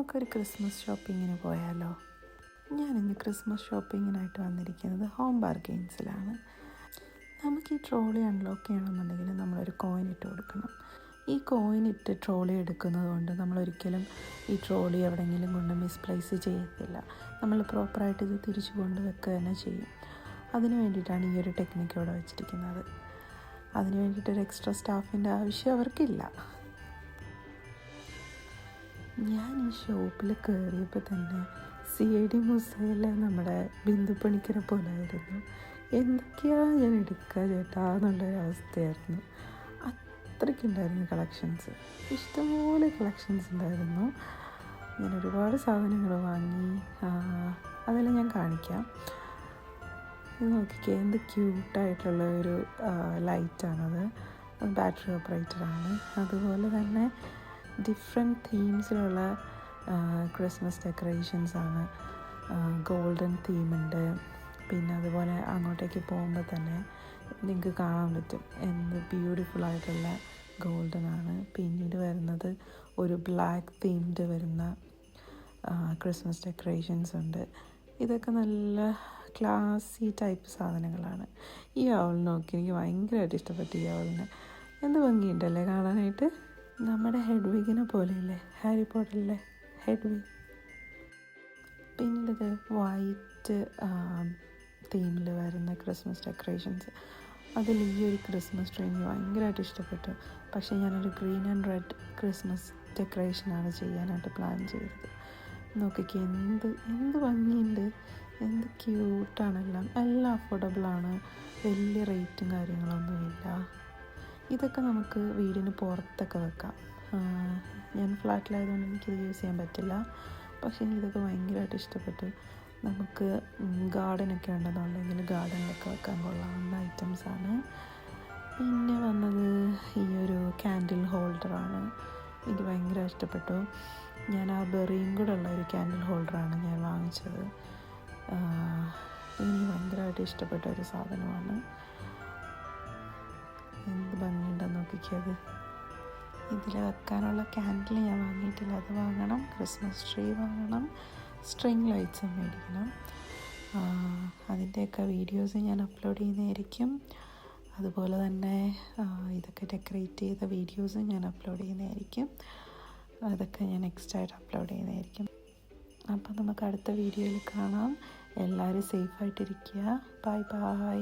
നമുക്കൊരു ക്രിസ്മസ് ഷോപ്പിങ്ങിന് പോയാലോ? ഞാനിന്ന് ക്രിസ്മസ് ഷോപ്പിങ്ങിനായിട്ട് വന്നിരിക്കുന്നത് ഹോം ബാർഗെയിൻസിലാണ്. നമുക്ക് ഈ ട്രോളി അൺലോക്ക് ചെയ്യണമെന്നുണ്ടെങ്കിൽ നമ്മളൊരു കോയിൻ ഇട്ട് കൊടുക്കണം. ഈ കോയിൻ ഇട്ട് ട്രോളി എടുക്കുന്നത് കൊണ്ട് നമ്മളൊരിക്കലും ഈ ട്രോളി എവിടെയെങ്കിലും കൊണ്ട് മിസ്പ്ലേസ് ചെയ്യത്തില്ല. നമ്മൾ പ്രോപ്പറായിട്ട് ഇത് തിരിച്ചു കൊണ്ട് വെക്കുക തന്നെ ചെയ്യും. അതിന് വേണ്ടിയിട്ടാണ് ഈ ഒരു ടെക്നിക്ക് ഇവിടെ വെച്ചിരിക്കുന്നത്. അതിന് വേണ്ടിയിട്ടൊരു എക്സ്ട്രാ സ്റ്റാഫിൻ്റെ ആവശ്യം അവർക്കില്ല. ഞാൻ ഈ ഷോപ്പിൽ കയറിയപ്പോൾ തന്നെ CID മൂസയിലെ നമ്മുടെ ബിന്ദു പണിക്കരെ പോലായിരുന്നു. എന്തൊക്കെയാണ് ഞാൻ എടുക്കുക ചേട്ടാ എന്നുള്ളൊരവസ്ഥയായിരുന്നു. അത്രയ്ക്കുണ്ടായിരുന്നു കളക്ഷൻസ്, ഇഷ്ടംപോലെ കളക്ഷൻസ് ഉണ്ടായിരുന്നു. ഞാൻ ഒരുപാട് സാധനങ്ങൾ വാങ്ങി, അതെല്ലാം ഞാൻ കാണിക്കാം. ഇത് നോക്കിക്കേ, എന്ത് ക്യൂട്ടായിട്ടുള്ള ഒരു ലൈറ്റാണത്. ബാറ്ററി ഓപ്പറേറ്ററാണ്. അതുപോലെ തന്നെ ഡിഫറെൻറ്റ് തീംസിലുള്ള ക്രിസ്മസ് ഡെക്കറേഷൻസാണ്. ഗോൾഡൻ തീമുണ്ട്. പിന്നെ അതുപോലെ അങ്ങോട്ടേക്ക് പോകുമ്പോൾ തന്നെ നിങ്ങൾക്ക് കാണാൻ പറ്റും എന്ത് ബ്യൂട്ടിഫുള്ളായിട്ടുള്ള ഗോൾഡനാണ്. പിന്നീട് വരുന്നത് ഒരു ബ്ലാക്ക് തീംഡ് വരുന്ന ക്രിസ്മസ് ഡെക്കറേഷൻസ് ഉണ്ട്. ഇതൊക്കെ നല്ല ക്ലാസി ടൈപ്പ് സാധനങ്ങളാണ്. ഈ അവൾ നോക്കി, എനിക്ക് ഭയങ്കരമായിട്ട് ഇഷ്ടപ്പെട്ടു ഈ അവളിനെ. എന്ത് ഭംഗിയുണ്ടല്ലേ കാണാനായിട്ട്. നമ്മുടെ ഹെഡ്വിഗിനെ പോലെയല്ലേ ഹാരി പോട്ടറിലെ ഹെഡ്വിഗ്. പിന്നെ ഇത് വൈറ്റ് തീമിൽ വരുന്ന ക്രിസ്മസ് ഡെക്കറേഷൻസ്. അതിൽ ഈ ഒരു ക്രിസ്മസ് ട്രീ എനിക്ക് ഭയങ്കരമായിട്ട് ഇഷ്ടപ്പെട്ടു. പക്ഷേ ഞാനൊരു ഗ്രീൻ ആൻഡ് റെഡ് ക്രിസ്മസ് ഡെക്കറേഷനാണ് ചെയ്യാനായിട്ട് പ്ലാൻ ചെയ്തത്. നോക്കിക്കേ, എന്ത് ഭംഗിയുണ്ട്, എന്ത് ക്യൂട്ടാണെല്ലാം. എല്ലാം അഫോർഡബിളാണ്, വലിയ റേറ്റും കാര്യങ്ങളൊന്നുമില്ല. ഇതൊക്കെ നമുക്ക് വീടിന് പുറത്തൊക്കെ വെക്കാം. ഞാൻ ഫ്ലാറ്റിലായതുകൊണ്ട് എനിക്കിത് യൂസ് ചെയ്യാൻ പറ്റില്ല. പക്ഷേ ഇതൊക്കെ ഭയങ്കരമായിട്ട് ഇഷ്ടപ്പെട്ടു. നമുക്ക് ഗാർഡനൊക്കെ ഉണ്ടെന്നുണ്ടെങ്കിൽ ഗാർഡനിലൊക്കെ വെക്കാൻ കൊള്ളാവുന്ന ഐറ്റംസാണ്. പിന്നെ വന്നത് ഈ ഒരു ക്യാൻഡിൽ ഹോൾഡറാണ്. എനിക്ക് ഭയങ്കര ഇഷ്ടപ്പെട്ടു. ഞാൻ ആ ബെറിയും കൂടെ ഉള്ള ഒരു ക്യാൻഡിൽ ഹോൾഡറാണ് ഞാൻ വാങ്ങിച്ചത്. എനിക്ക് ഭയങ്കരമായിട്ട് ഇഷ്ടപ്പെട്ട ഒരു സാധനമാണ്. എന്ത് ഭംഗിയുണ്ടെന്ന് നോക്കിക്കത്. ഇതിൽ വെക്കാനുള്ള ക്യാൻഡിൽ ഞാൻ വാങ്ങിയിട്ടില്ല, അത് വാങ്ങണം. ക്രിസ്മസ് ട്രീ വാങ്ങണം. സ്ട്രിങ് ലൈറ്റ്സും മേടിക്കണം. അതിൻ്റെയൊക്കെ വീഡിയോസ് ഞാൻ അപ്ലോഡ് ചെയ്യുന്നതായിരിക്കും. അതുപോലെ തന്നെ ഇതൊക്കെ ഡെക്കറേറ്റ് ചെയ്ത വീഡിയോസും ഞാൻ അപ്ലോഡ് ചെയ്യുന്നതായിരിക്കും. അതൊക്കെ ഞാൻ നെക്സ്റ്റ് ആയിട്ട് അപ്ലോഡ് ചെയ്യുന്നതായിരിക്കും. അപ്പോൾ നമുക്ക് അടുത്ത വീഡിയോയിൽ കാണാം. എല്ലാവരും സേഫായിട്ടിരിക്കുക. Bye bye.